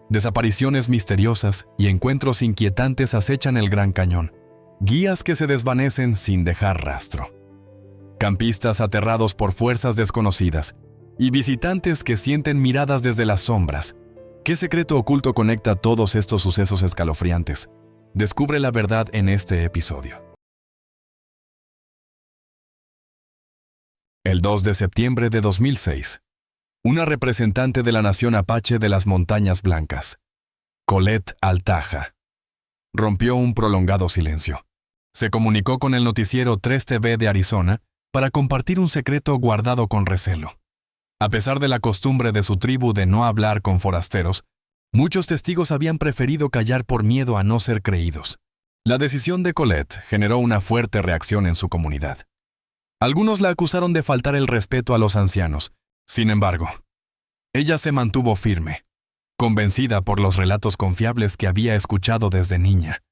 Desapariciones misteriosas y encuentros inquietantes acechan el Gran Cañón. Guías que se desvanecen sin dejar rastro. Campistas aterrados por fuerzas desconocidas y visitantes que sienten miradas desde las sombras. ¿Qué secreto oculto conecta todos estos sucesos escalofriantes? Descubre la verdad en este episodio. El 2 de septiembre de 2006. Una representante de la nación apache de las Montañas Blancas, Colette Altaja, rompió un prolongado silencio. Se comunicó con el noticiero 3TV de Arizona para compartir un secreto guardado con recelo. A pesar de la costumbre de su tribu de no hablar con forasteros, muchos testigos habían preferido callar por miedo a no ser creídos. La decisión de Colette generó una fuerte reacción en su comunidad. Algunos la acusaron de faltar el respeto a los ancianos. Sin embargo, ella se mantuvo firme, convencida por los relatos confiables que había escuchado desde niña,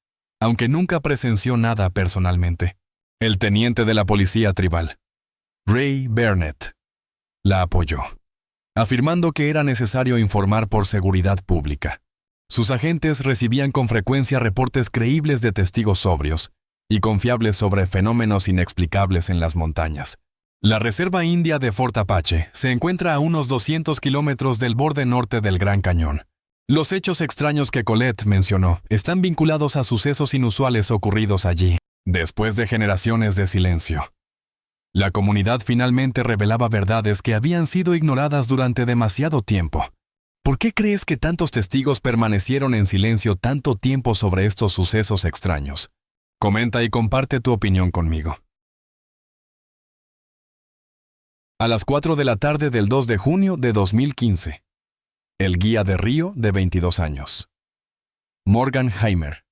aunque nunca presenció nada personalmente. El teniente de la policía tribal, Ray Burnett, la apoyó, afirmando que era necesario informar por seguridad pública. Sus agentes recibían con frecuencia reportes creíbles de testigos sobrios y confiables sobre fenómenos inexplicables en las montañas. La Reserva India de Fort Apache se encuentra a unos 200 kilómetros del borde norte del Gran Cañón. Los hechos extraños que Colette mencionó están vinculados a sucesos inusuales ocurridos allí, después de generaciones de silencio. La comunidad finalmente revelaba verdades que habían sido ignoradas durante demasiado tiempo. ¿Por qué crees que tantos testigos permanecieron en silencio tanto tiempo sobre estos sucesos extraños? Comenta y comparte tu opinión conmigo. A las 4 de la tarde del 2 de junio de 2015. El guía de río de 22 años. Morgan Heimer.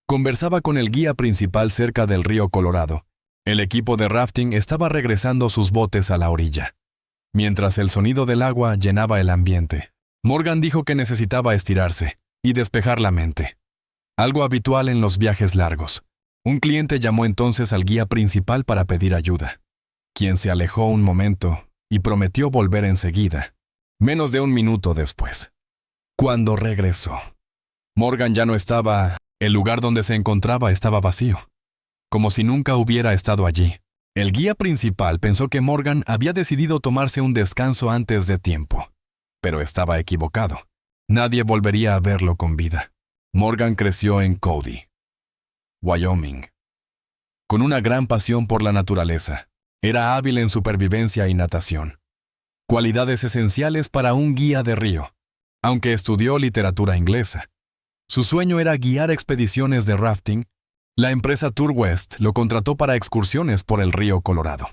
Conversaba con el guía principal cerca del río Colorado. El equipo de rafting estaba regresando sus botes a la orilla. Mientras el sonido del agua llenaba el ambiente, Morgan dijo que necesitaba estirarse y despejar la mente. Algo habitual en los viajes largos. Un cliente llamó entonces al guía principal para pedir ayuda, quien se alejó un momento y prometió volver enseguida, menos de un minuto después. Cuando regresó, Morgan ya no estaba. El lugar donde se encontraba estaba vacío, como si nunca hubiera estado allí. El guía principal pensó que Morgan había decidido tomarse un descanso antes de tiempo, pero estaba equivocado. Nadie volvería a verlo con vida. Morgan creció en Cody, Wyoming, con una gran pasión por la naturaleza. Era hábil en supervivencia y natación, cualidades esenciales para un guía de río, aunque estudió literatura inglesa. Su sueño era guiar expediciones de rafting. La empresa Tour West lo contrató para excursiones por el río Colorado,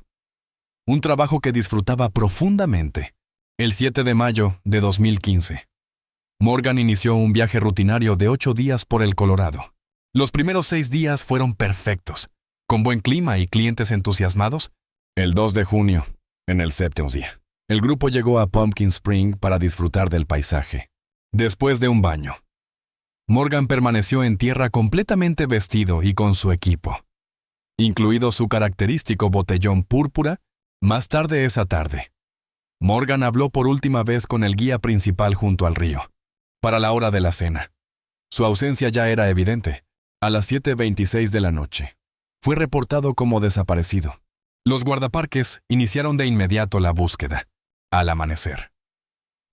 un trabajo que disfrutaba profundamente. El 7 de mayo de 2015, Morgan inició un viaje rutinario de 8 días por el Colorado. Los primeros 6 días fueron perfectos, con buen clima y clientes entusiasmados. El 2 de junio, en el séptimo día, el grupo llegó a Pumpkin Spring para disfrutar del paisaje. Después de un baño, Morgan permaneció en tierra completamente vestido y con su equipo, incluido su característico botellón púrpura. Más tarde esa tarde, Morgan habló por última vez con el guía principal junto al río, para la hora de la cena. Su ausencia ya era evidente. A las 7:26 de la noche, fue reportado como desaparecido. Los guardaparques iniciaron de inmediato la búsqueda. Al amanecer,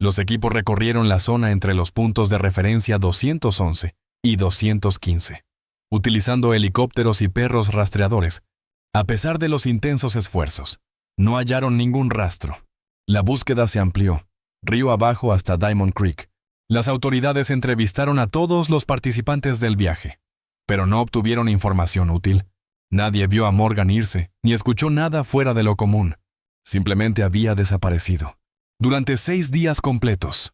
los equipos recorrieron la zona entre los puntos de referencia 211 y 215, utilizando helicópteros y perros rastreadores. A pesar de los intensos esfuerzos, no hallaron ningún rastro. La búsqueda se amplió, río abajo hasta Diamond Creek. Las autoridades entrevistaron a todos los participantes del viaje, pero no obtuvieron información útil. Nadie vio a Morgan irse, ni escuchó nada fuera de lo común. Simplemente había desaparecido. Durante 6 días completos,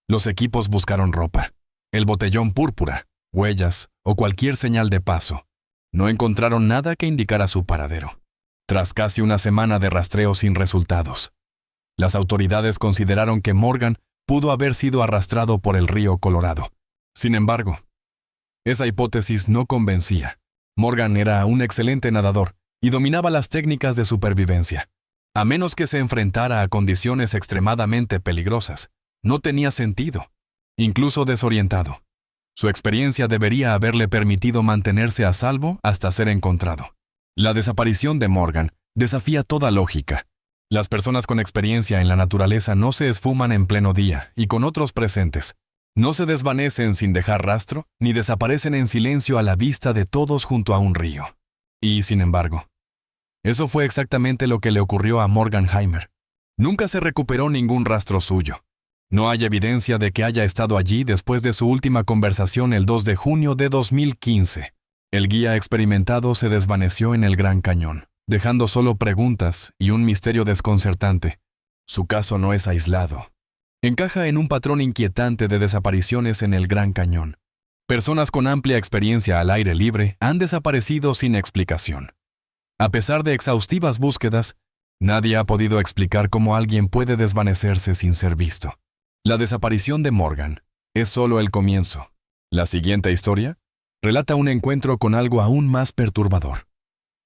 los equipos buscaron ropa, el botellón púrpura, huellas o cualquier señal de paso. No encontraron nada que indicara su paradero. Tras casi una semana de rastreo sin resultados, las autoridades consideraron que Morgan pudo haber sido arrastrado por el río Colorado. Sin embargo, esa hipótesis no convencía. Morgan era un excelente nadador y dominaba las técnicas de supervivencia. A menos que se enfrentara a condiciones extremadamente peligrosas, no tenía sentido. incluso desorientado. Su experiencia debería haberle permitido mantenerse a salvo hasta ser encontrado. La desaparición de Morgan desafía toda lógica. Las personas con experiencia en la naturaleza no se esfuman en pleno día y con otros presentes. No se desvanecen sin dejar rastro, ni desaparecen en silencio a la vista de todos junto a un río. Y, sin embargo, eso fue exactamente lo que le ocurrió a Morgan Heimer. Nunca se recuperó ningún rastro suyo. No hay evidencia de que haya estado allí después de su última conversación el 2 de junio de 2015. El guía experimentado se desvaneció en el Gran Cañón, dejando solo preguntas y un misterio desconcertante. Su caso no es aislado. Encaja en un patrón inquietante de desapariciones en el Gran Cañón. Personas con amplia experiencia al aire libre han desaparecido sin explicación. A pesar de exhaustivas búsquedas, nadie ha podido explicar cómo alguien puede desvanecerse sin ser visto. La desaparición de Morgan es solo el comienzo. La siguiente historia relata un encuentro con algo aún más perturbador.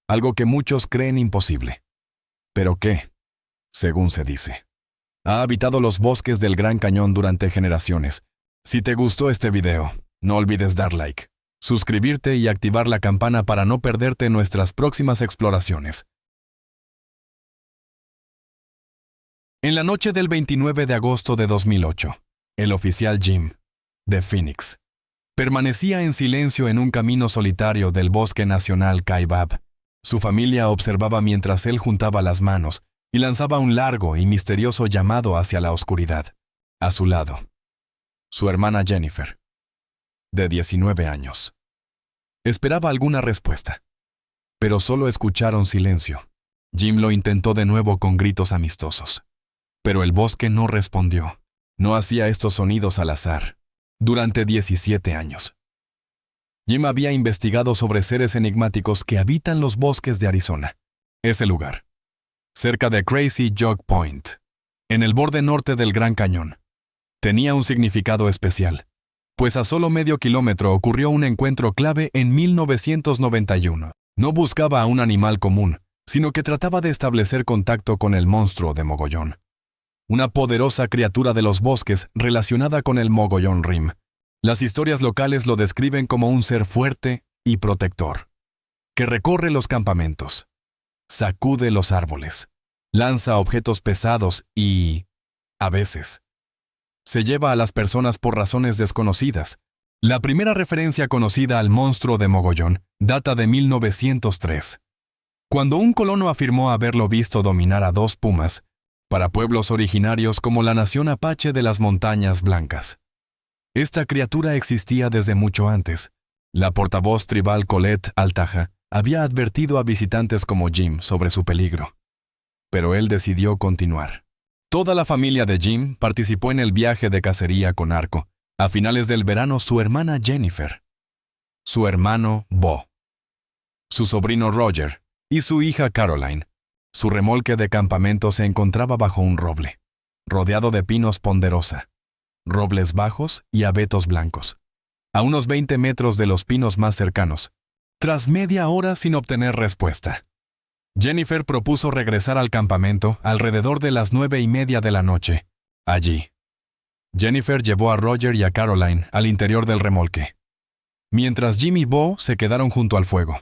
Algo que muchos creen imposible, pero que, según se dice, ha habitado los bosques del Gran Cañón durante generaciones. Si te gustó este video, no olvides dar like, suscribirte y activar la campana para no perderte nuestras próximas exploraciones. En la noche del 29 de agosto de 2008, el oficial Jim, de Phoenix, permanecía en silencio en un camino solitario del Bosque Nacional Kaibab. Su familia observaba mientras él juntaba las manos y lanzaba un largo y misterioso llamado hacia la oscuridad. A su lado, su hermana Jennifer, de 19 años. Esperaba alguna respuesta, pero solo escucharon silencio. Jim lo intentó de nuevo con gritos amistosos, pero el bosque no respondió. No hacía estos sonidos al azar. Durante 17 años, Jim había investigado sobre seres enigmáticos que habitan los bosques de Arizona. Ese lugar, cerca de Crazy Jog Point, en el borde norte del Gran Cañón, tenía un significado especial, pues a solo medio kilómetro ocurrió un encuentro clave en 1991. No buscaba a un animal común, sino que trataba de establecer contacto con el monstruo de Mogollón, una poderosa criatura de los bosques relacionada con el Mogollón Rim. Las historias locales lo describen como un ser fuerte y protector, que recorre los campamentos, sacude los árboles, lanza objetos pesados y, a veces, se lleva a las personas por razones desconocidas. La primera referencia conocida al monstruo de Mogollón data de 1903, cuando un colono afirmó haberlo visto dominar a 2 pumas para pueblos originarios como la nación apache de las Montañas Blancas. Esta criatura existía desde mucho antes. La portavoz tribal Colette Altaja había advertido a visitantes como Jim sobre su peligro, pero él decidió continuar. Toda la familia de Jim participó en el viaje de cacería con arco. A finales del verano, su hermana Jennifer, su hermano Bo, su sobrino Roger y su hija Caroline. Su remolque de campamento se encontraba bajo un roble, rodeado de pinos ponderosa, robles bajos y abetos blancos, a unos 20 metros de los pinos más cercanos. Tras media hora sin obtener respuesta, Jennifer propuso regresar al campamento alrededor de las 9:30 de la noche. Allí, Jennifer llevó a Roger y a Caroline al interior del remolque, mientras Jim y Bo se quedaron junto al fuego,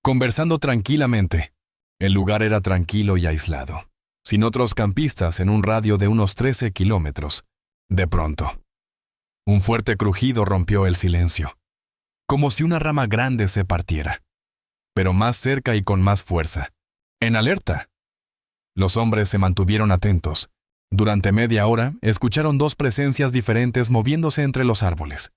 conversando tranquilamente. El lugar era tranquilo y aislado, sin otros campistas en un radio de unos 13 kilómetros. De pronto, un fuerte crujido rompió el silencio, como si una rama grande se partiera, pero más cerca y con más fuerza. En alerta. Los hombres se mantuvieron atentos. Durante media hora, escucharon 2 presencias diferentes moviéndose entre los árboles,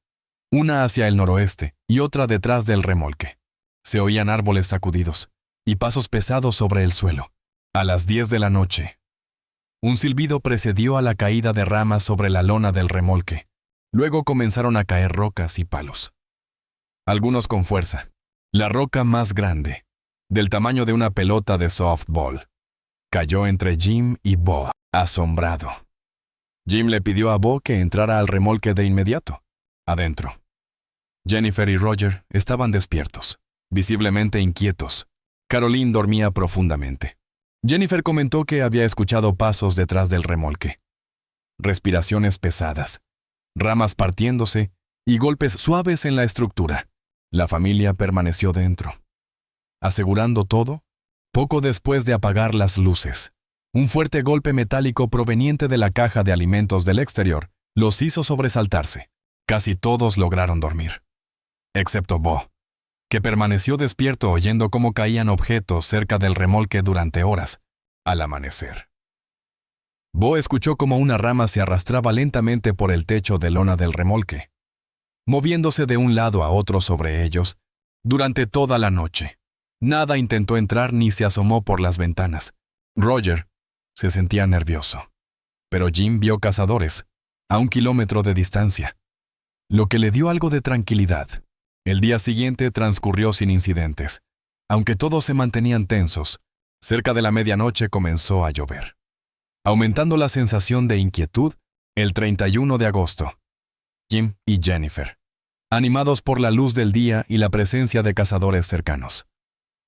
una hacia el noroeste y otra detrás del remolque. Se oían árboles sacudidos y pasos pesados sobre el suelo. A las 10 de la noche, un silbido precedió a la caída de ramas sobre la lona del remolque. Luego comenzaron a caer rocas y palos, algunos con fuerza. La roca más grande, del tamaño de una pelota de softball, cayó entre Jim y Bo, asombrado. Jim le pidió a Bo que entrara al remolque de inmediato. Adentro, Jennifer y Roger estaban despiertos, visiblemente inquietos. Caroline dormía profundamente. Jennifer comentó que había escuchado pasos detrás del remolque, respiraciones pesadas, ramas partiéndose y golpes suaves en la estructura. La familia permaneció dentro. Asegurando todo, poco después de apagar las luces, un fuerte golpe metálico proveniente de la caja de alimentos del exterior los hizo sobresaltarse. Casi todos lograron dormir, excepto Bo, que permaneció despierto oyendo cómo caían objetos cerca del remolque durante horas, al amanecer. Bo escuchó cómo una rama se arrastraba lentamente por el techo de lona del remolque, moviéndose de un lado a otro sobre ellos durante toda la noche. Nada intentó entrar ni se asomó por las ventanas. Roger se sentía nervioso, pero Jim vio cazadores a 1 kilómetro de distancia, lo que le dio algo de tranquilidad. El día siguiente transcurrió sin incidentes. Aunque todos se mantenían tensos, cerca de la medianoche comenzó a llover, aumentando la sensación de inquietud. El 31 de agosto, Jim y Jennifer, animados por la luz del día y la presencia de cazadores cercanos,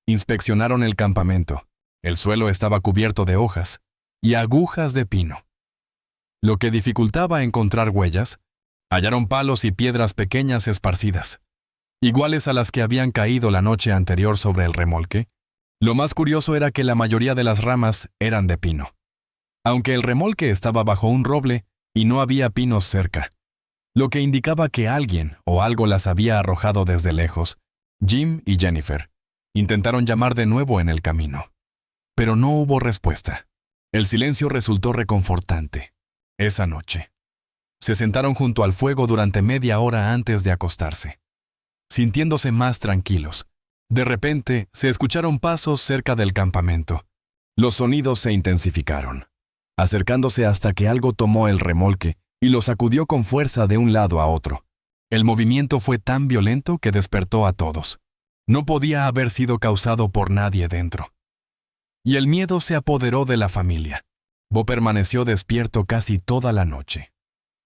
inspeccionaron el campamento. El suelo estaba cubierto de hojas y agujas de pino, lo que dificultaba encontrar huellas. Hallaron palos y piedras pequeñas esparcidas, iguales a las que habían caído la noche anterior sobre el remolque. Lo más curioso era que la mayoría de las ramas eran de pino, aunque el remolque estaba bajo un roble y no había pinos cerca, lo que indicaba que alguien o algo las había arrojado desde lejos. Jim y Jennifer intentaron llamar de nuevo en el camino, pero no hubo respuesta. El silencio resultó reconfortante. Esa noche, se sentaron junto al fuego durante media hora antes de acostarse, sintiéndose más tranquilos. De repente, se escucharon pasos cerca del campamento. Los sonidos se intensificaron, acercándose hasta que algo tomó el remolque y lo sacudió con fuerza de un lado a otro. El movimiento fue tan violento que despertó a todos. No podía haber sido causado por nadie dentro. Y el miedo se apoderó de la familia. Bo permaneció despierto casi toda la noche,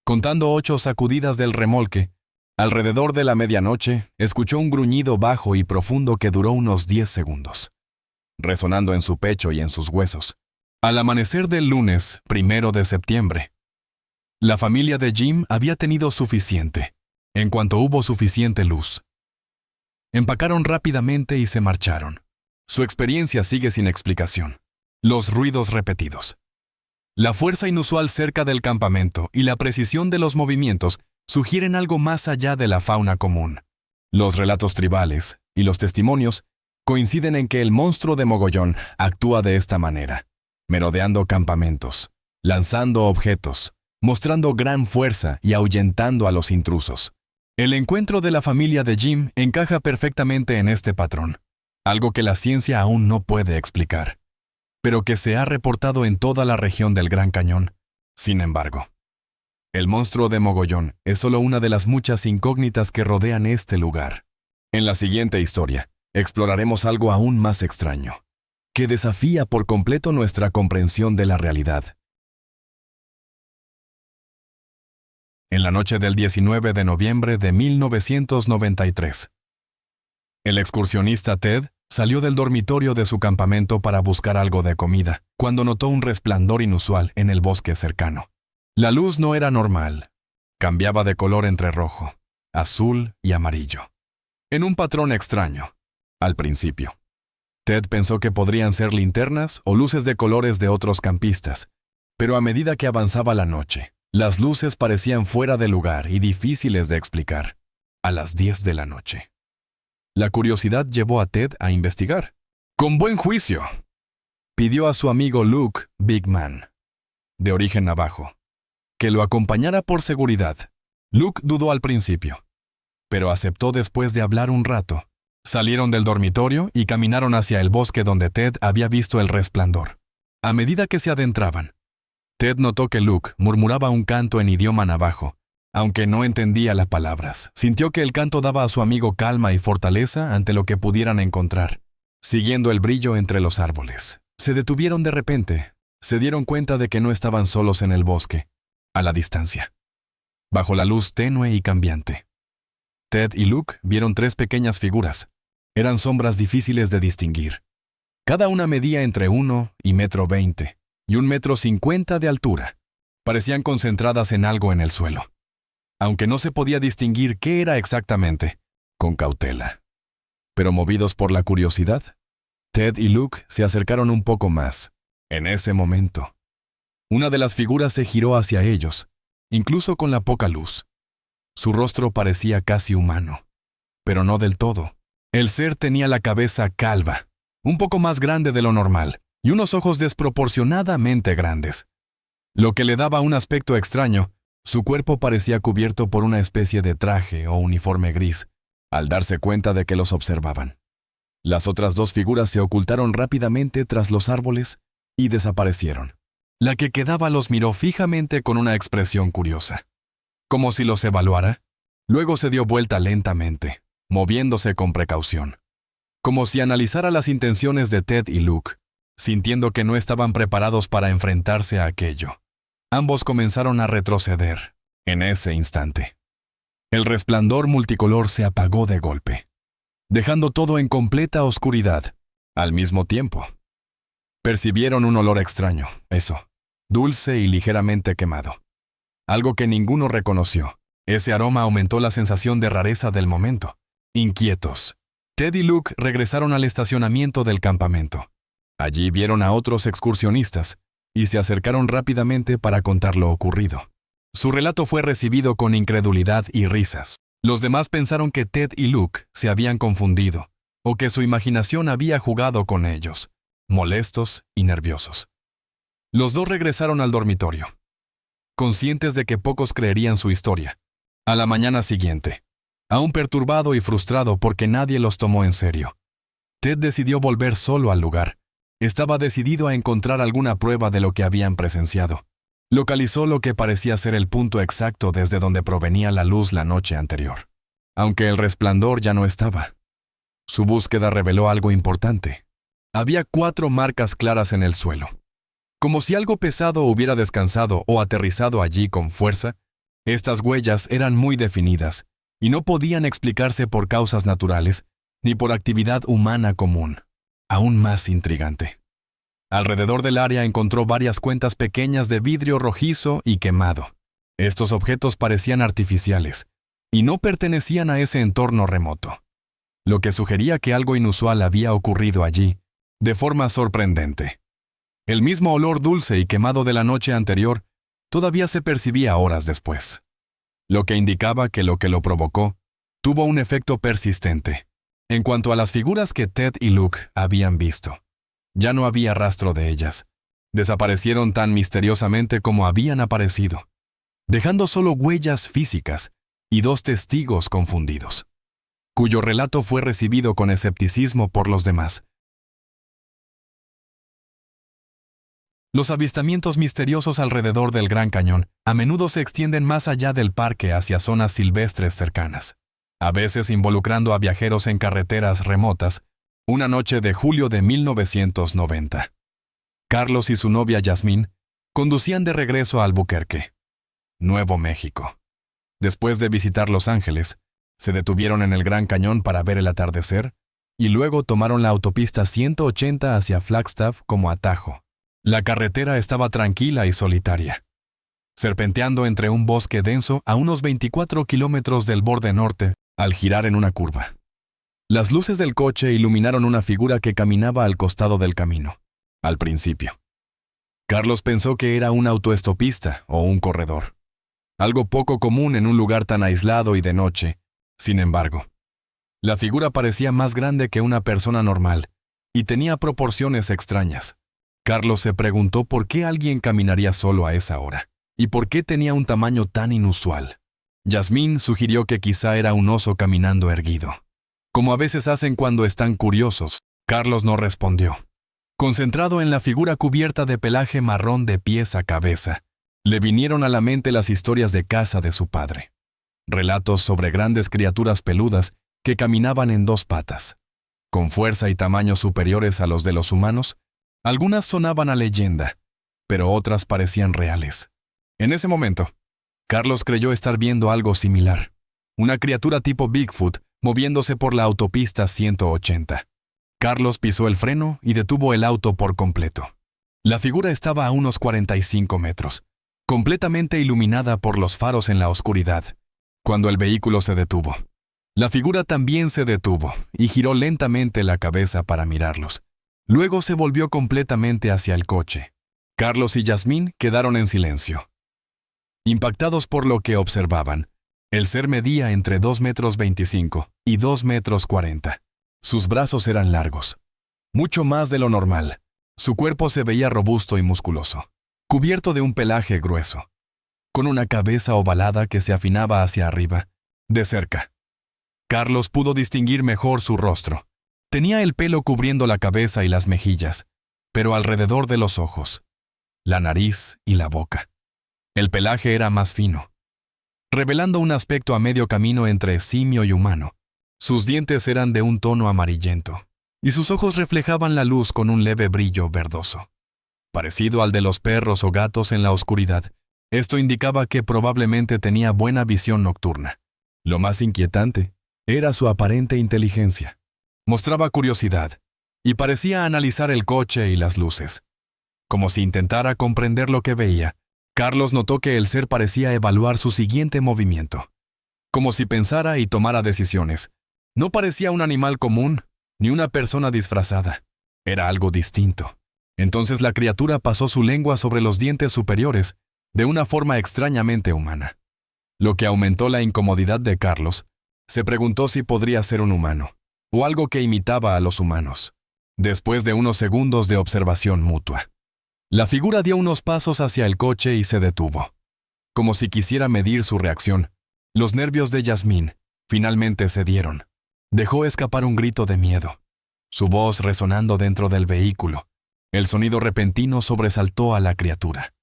contando 8 sacudidas del remolque. Alrededor de la medianoche, escuchó un gruñido bajo y profundo que duró unos 10 segundos, resonando en su pecho y en sus huesos. Al amanecer del lunes 1 de septiembre, la familia de Jim había tenido suficiente. En cuanto hubo suficiente luz, empacaron rápidamente y se marcharon. Su experiencia sigue sin explicación. Los ruidos repetidos, la fuerza inusual cerca del campamento y la precisión de los movimientos sugieren algo más allá de la fauna común. Los relatos tribales y los testimonios coinciden en que el monstruo de Mogollón actúa de esta manera, merodeando campamentos, lanzando objetos, mostrando gran fuerza y ahuyentando a los intrusos. El encuentro de la familia de Jim encaja perfectamente en este patrón, algo que la ciencia aún no puede explicar, pero que se ha reportado en toda la región del Gran Cañón. Sin embargo, el monstruo de Mogollón es solo una de las muchas incógnitas que rodean este lugar. En la siguiente historia, exploraremos algo aún más extraño, que desafía por completo nuestra comprensión de la realidad. En la noche del 19 de noviembre de 1993, el excursionista Ted salió del dormitorio de su campamento para buscar algo de comida, cuando notó un resplandor inusual en el bosque cercano. La luz no era normal. Cambiaba de color entre rojo, azul y amarillo, en un patrón extraño. Al principio, Ted pensó que podrían ser linternas o luces de colores de otros campistas, pero a medida que avanzaba la noche, las luces parecían fuera de lugar y difíciles de explicar. A las 10 de la noche, la curiosidad llevó a Ted a investigar. Con buen juicio, pidió a su amigo Luke Bigman, de origen navajo, que lo acompañara por seguridad. Luke dudó al principio, pero aceptó después de hablar un rato. Salieron del dormitorio y caminaron hacia el bosque donde Ted había visto el resplandor. A medida que se adentraban, Ted notó que Luke murmuraba un canto en idioma navajo. Aunque no entendía las palabras, sintió que el canto daba a su amigo calma y fortaleza ante lo que pudieran encontrar. Siguiendo el brillo entre los árboles, se detuvieron de repente. Se dieron cuenta de que no estaban solos en el bosque, a la distancia, bajo la luz tenue y cambiante. Ted y Luke vieron 3 pequeñas figuras. Eran sombras difíciles de distinguir. Cada una medía entre 1 y 1,20 m y 1,50 m de altura. Parecían concentradas en algo en el suelo. aunque no se podía distinguir qué era exactamente, con cautela. Pero movidos por la curiosidad, Ted y Luke se acercaron un poco más. En ese momento, una de las figuras se giró hacia ellos, incluso con la poca luz. Su rostro parecía casi humano, pero no del todo. El ser tenía la cabeza calva, un poco más grande de lo normal, y unos ojos desproporcionadamente grandes. Lo que le daba un aspecto extraño, su cuerpo parecía cubierto por una especie de traje o uniforme gris, al darse cuenta de que los observaban. Las otras dos figuras se ocultaron rápidamente tras los árboles y desaparecieron. La que quedaba los miró fijamente con una expresión curiosa, como si los evaluara. Luego se dio vuelta lentamente, moviéndose con precaución, como si analizara las intenciones de Ted y Luke, sintiendo que no estaban preparados para enfrentarse a aquello. Ambos comenzaron a retroceder. En ese instante, el resplandor multicolor se apagó de golpe, dejando todo en completa oscuridad. Al mismo tiempo, percibieron un olor extraño, dulce y ligeramente quemado. Algo que ninguno reconoció. Ese aroma aumentó la sensación de rareza del momento. Inquietos, Ted y Luke regresaron al estacionamiento del campamento. Allí vieron a otros excursionistas y se acercaron rápidamente para contar lo ocurrido. Su relato fue recibido con incredulidad y risas. Los demás pensaron que Ted y Luke se habían confundido o que su imaginación había jugado con ellos, molestos y nerviosos. Los dos regresaron al dormitorio, conscientes de que pocos creerían su historia. A la mañana siguiente, aún perturbado y frustrado porque nadie los tomó en serio, Ted decidió volver solo al lugar. Estaba decidido a encontrar alguna prueba de lo que habían presenciado. Localizó lo que parecía ser el punto exacto desde donde provenía la luz la noche anterior. Aunque el resplandor ya no estaba, su búsqueda reveló algo importante. Había 4 marcas claras en el suelo, como si algo pesado hubiera descansado o aterrizado allí con fuerza. Estas huellas eran muy definidas y no podían explicarse por causas naturales ni por actividad humana común. Aún más intrigante, alrededor del área encontró varias cuentas pequeñas de vidrio rojizo y quemado. Estos objetos parecían artificiales y no pertenecían a ese entorno remoto, lo que sugería que algo inusual había ocurrido allí, de forma sorprendente. El mismo olor dulce y quemado de la noche anterior todavía se percibía horas después, lo que indicaba que lo provocó tuvo un efecto persistente. En cuanto a las figuras que Ted y Luke habían visto, ya no había rastro de ellas. Desaparecieron tan misteriosamente como habían aparecido, dejando solo huellas físicas y 2 testigos confundidos, cuyo relato fue recibido con escepticismo por los demás. Los avistamientos misteriosos alrededor del Gran Cañón a menudo se extienden más allá del parque hacia zonas silvestres cercanas, a veces involucrando a viajeros en carreteras remotas. Una noche de julio de 1990, Carlos y su novia Yasmín conducían de regreso a Albuquerque, Nuevo México. Después de visitar Los Ángeles, se detuvieron en el Gran Cañón para ver el atardecer y luego tomaron la autopista 180 hacia Flagstaff como atajo. La carretera estaba tranquila y solitaria, serpenteando entre un bosque denso a unos 24 kilómetros del borde norte al girar en una curva. Las luces del coche iluminaron una figura que caminaba al costado del camino. Al principio, Carlos pensó que era un autoestopista o un corredor, algo poco común en un lugar tan aislado y de noche. Sin embargo, la figura parecía más grande que una persona normal y tenía proporciones extrañas. Carlos se preguntó por qué alguien caminaría solo a esa hora y por qué tenía un tamaño tan inusual. Yasmín sugirió que quizá era un oso caminando erguido, como a veces hacen cuando están curiosos. Carlos no respondió. Concentrado en la figura cubierta de pelaje marrón de pies a cabeza, le vinieron a la mente las historias de caza de su padre. Relatos sobre grandes criaturas peludas que caminaban en 2 patas, con fuerza y tamaño superiores a los de los humanos. Algunas sonaban a leyenda, pero otras parecían reales. En ese momento, Carlos creyó estar viendo algo similar, una criatura tipo Bigfoot moviéndose por la autopista 180. Carlos pisó el freno y detuvo el auto por completo. La figura estaba a unos 45 metros, completamente iluminada por los faros en la oscuridad, Cuando el vehículo se detuvo, la figura también se detuvo y giró lentamente la cabeza para mirarlos. Luego se volvió completamente hacia el coche. Carlos y Yasmín quedaron en silencio, impactados por lo que observaban. El ser medía entre 2,25 metros y 2,40 metros. Sus brazos eran largos, mucho más de lo normal. Su cuerpo se veía robusto y musculoso, cubierto de un pelaje grueso, con una cabeza ovalada que se afinaba hacia arriba. De cerca, Carlos pudo distinguir mejor su rostro. Tenía el pelo cubriendo la cabeza y las mejillas, pero alrededor de los ojos, la nariz y la boca. El pelaje era más fino, revelando un aspecto a medio camino entre simio y humano. Sus dientes eran de un tono amarillento, y sus ojos reflejaban la luz con un leve brillo verdoso, parecido al de los perros o gatos en la oscuridad. Esto indicaba que probablemente tenía buena visión nocturna. Lo más inquietante era su aparente inteligencia. Mostraba curiosidad, y parecía analizar el coche y las luces, como si intentara comprender lo que veía. Carlos notó que el ser parecía evaluar su siguiente movimiento, como si pensara y tomara decisiones. No parecía un animal común, ni una persona disfrazada. Era algo distinto. Entonces la criatura pasó su lengua sobre los dientes superiores, de una forma extrañamente humana. Lo que aumentó la incomodidad de Carlos. Se preguntó si podría ser un humano, o algo que imitaba a los humanos. Después de unos segundos de observación mutua, la figura dio unos pasos hacia el coche y se detuvo, como si quisiera medir su reacción. Los nervios de Yasmín finalmente cedieron. Dejó escapar un grito de miedo, su voz resonando dentro del vehículo. El sonido repentino sobresaltó a la criatura,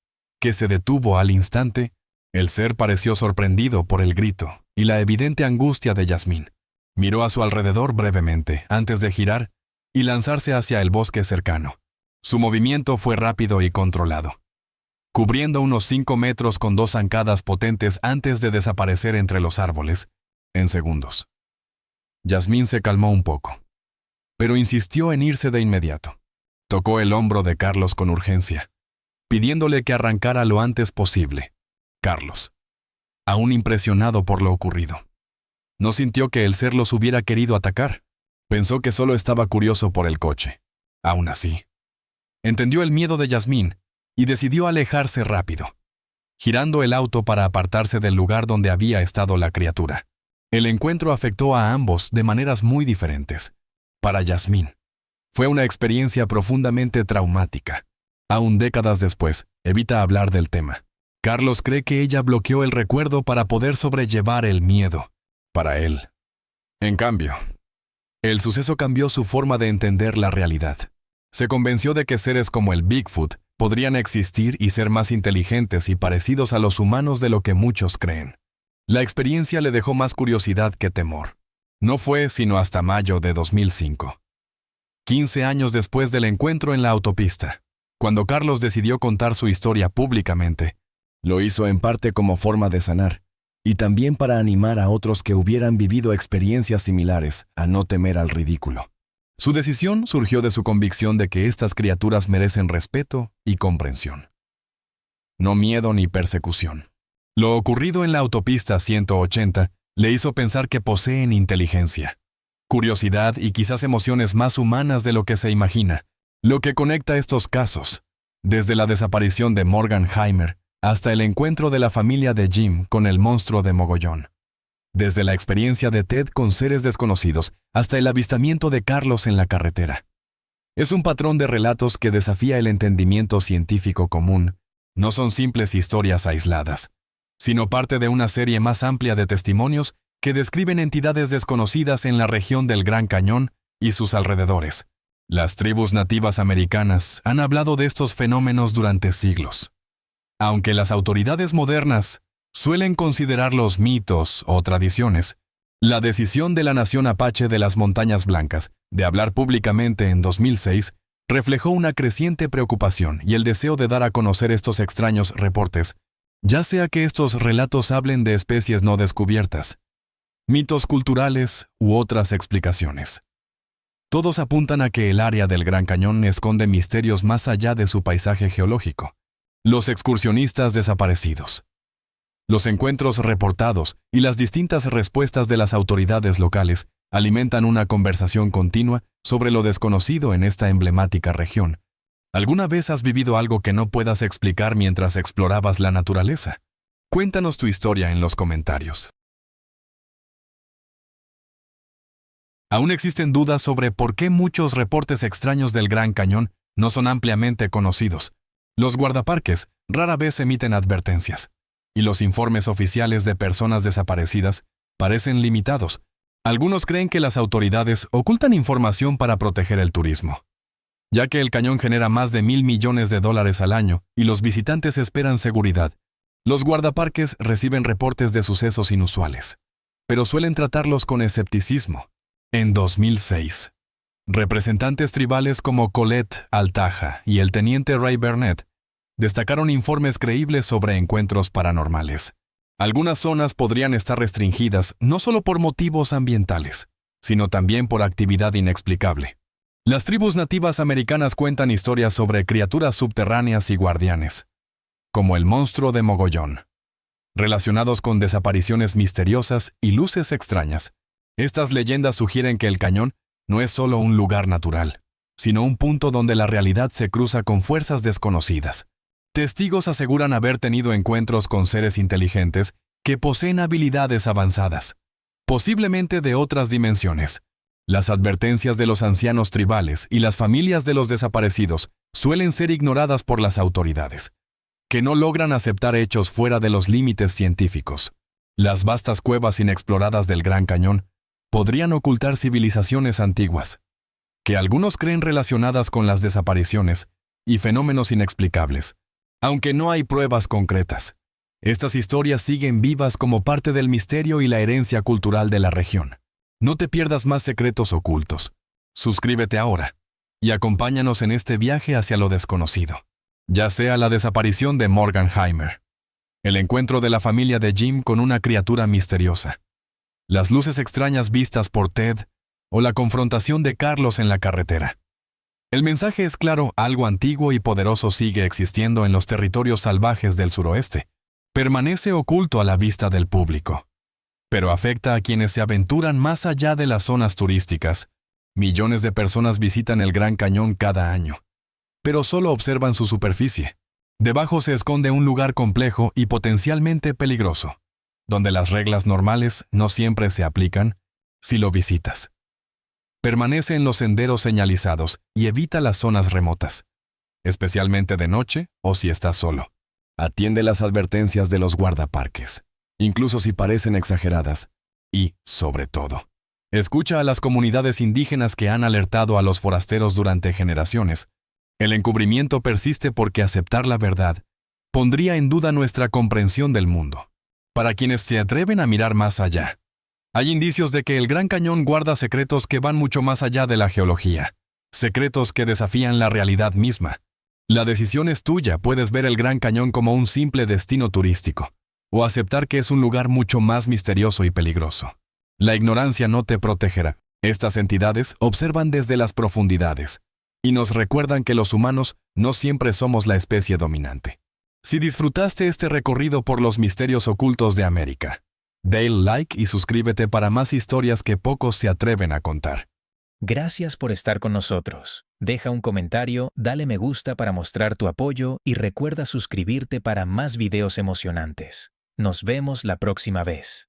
que se detuvo al instante. El ser pareció sorprendido por el grito y la evidente angustia de Yasmín. Miró a su alrededor brevemente antes de girar y lanzarse hacia el bosque cercano. Su movimiento fue rápido y controlado, cubriendo unos 5 metros con 2 zancadas potentes antes de desaparecer entre los árboles, en segundos. Yasmín se calmó un poco, pero insistió en irse de inmediato. Tocó el hombro de Carlos con urgencia, pidiéndole que arrancara lo antes posible. Carlos, aún impresionado por lo ocurrido, no sintió que el ser los hubiera querido atacar. Pensó que solo estaba curioso por el coche. Aún así, entendió el miedo de Yasmín y decidió alejarse rápido, girando el auto para apartarse del lugar donde había estado la criatura. El encuentro afectó a ambos de maneras muy diferentes. Para Yasmín, fue una experiencia profundamente traumática. Aún décadas después, evita hablar del tema. Carlos cree que ella bloqueó el recuerdo para poder sobrellevar el miedo. Para él, en cambio, el suceso cambió su forma de entender la realidad. Se convenció de que seres como el Bigfoot podrían existir y ser más inteligentes y parecidos a los humanos de lo que muchos creen. La experiencia le dejó más curiosidad que temor. No fue sino hasta mayo de 2005, 15 años después del encuentro en la autopista, cuando Carlos decidió contar su historia públicamente. Lo hizo en parte como forma de sanar, y también para animar a otros que hubieran vivido experiencias similares a no temer al ridículo. Su decisión surgió de su convicción de que estas criaturas merecen respeto y comprensión, no miedo ni persecución. Lo ocurrido en la autopista 180 le hizo pensar que poseen inteligencia, curiosidad y quizás emociones más humanas de lo que se imagina. Lo que conecta estos casos, desde la desaparición de Morgan Heimer hasta el encuentro de la familia de Jim con el monstruo de Mogollón. Desde la experiencia de Ted con seres desconocidos hasta el avistamiento de Carlos en la carretera. Es un patrón de relatos que desafía el entendimiento científico común. No son simples historias aisladas, sino parte de una serie más amplia de testimonios que describen entidades desconocidas en la región del Gran Cañón y sus alrededores. Las tribus nativas americanas han hablado de estos fenómenos durante siglos. Aunque las autoridades modernas suelen considerarlos mitos o tradiciones, la decisión de la nación apache de las Montañas Blancas de hablar públicamente en 2006 reflejó una creciente preocupación y el deseo de dar a conocer estos extraños reportes, ya sea que estos relatos hablen de especies no descubiertas, mitos culturales u otras explicaciones. Todos apuntan a que el área del Gran Cañón esconde misterios más allá de su paisaje geológico. Los excursionistas desaparecidos, Los encuentros reportados y las distintas respuestas de las autoridades locales alimentan una conversación continua sobre lo desconocido en esta emblemática región. ¿Alguna vez has vivido algo que no puedas explicar mientras explorabas la naturaleza? Cuéntanos tu historia en los comentarios. Aún existen dudas sobre por qué muchos reportes extraños del Gran Cañón no son ampliamente conocidos. Los guardaparques rara vez emiten advertencias, y los informes oficiales de personas desaparecidas parecen limitados. Algunos creen que las autoridades ocultan información para proteger el turismo, ya que el cañón genera más de $1,000 millones al año y los visitantes esperan seguridad. Los guardaparques reciben reportes de sucesos inusuales, pero suelen tratarlos con escepticismo. En 2006, representantes tribales como Colette Altaja y el teniente Ray Burnett destacaron informes creíbles sobre encuentros paranormales. Algunas zonas podrían estar restringidas no solo por motivos ambientales, sino también por actividad inexplicable. Las tribus nativas americanas cuentan historias sobre criaturas subterráneas y guardianes, como el monstruo de Mogollón, relacionados con desapariciones misteriosas y luces extrañas. Estas leyendas sugieren que el cañón no es solo un lugar natural, sino un punto donde la realidad se cruza con fuerzas desconocidas. Testigos aseguran haber tenido encuentros con seres inteligentes que poseen habilidades avanzadas, posiblemente de otras dimensiones. Las advertencias de los ancianos tribales y las familias de los desaparecidos suelen ser ignoradas por las autoridades, que no logran aceptar hechos fuera de los límites científicos. Las vastas cuevas inexploradas del Gran Cañón podrían ocultar civilizaciones antiguas, que algunos creen relacionadas con las desapariciones y fenómenos inexplicables. Aunque no hay pruebas concretas, estas historias siguen vivas como parte del misterio y la herencia cultural de la región. No te pierdas más secretos ocultos. Suscríbete ahora y acompáñanos en este viaje hacia lo desconocido. Ya sea la desaparición de Morgan Heimer, el encuentro de la familia de Jim con una criatura misteriosa, las luces extrañas vistas por Ted o la confrontación de Carlos en la carretera. El mensaje es claro: algo antiguo y poderoso sigue existiendo en los territorios salvajes del suroeste. Permanece oculto a la vista del público, pero afecta a quienes se aventuran más allá de las zonas turísticas. Millones de personas visitan el Gran Cañón cada año, pero solo observan su superficie. Debajo se esconde un lugar complejo y potencialmente peligroso, donde las reglas normales no siempre se aplican si lo visitas. Permanece en los senderos señalizados y evita las zonas remotas, especialmente de noche o si estás solo. Atiende las advertencias de los guardaparques, incluso si parecen exageradas. Y, sobre todo, escucha a las comunidades indígenas que han alertado a los forasteros durante generaciones. El encubrimiento persiste porque aceptar la verdad pondría en duda nuestra comprensión del mundo. Para quienes se atreven a mirar más allá, hay indicios de que el Gran Cañón guarda secretos que van mucho más allá de la geología, secretos que desafían la realidad misma. La decisión es tuya: puedes ver el Gran Cañón como un simple destino turístico, o aceptar que es un lugar mucho más misterioso y peligroso. La ignorancia no te protegerá. Estas entidades observan desde las profundidades y nos recuerdan que los humanos no siempre somos la especie dominante. Si disfrutaste este recorrido por los misterios ocultos de América, dale like y suscríbete para más historias que pocos se atreven a contar. Gracias por estar con nosotros. Deja un comentario, dale me gusta para mostrar tu apoyo y recuerda suscribirte para más videos emocionantes. Nos vemos la próxima vez.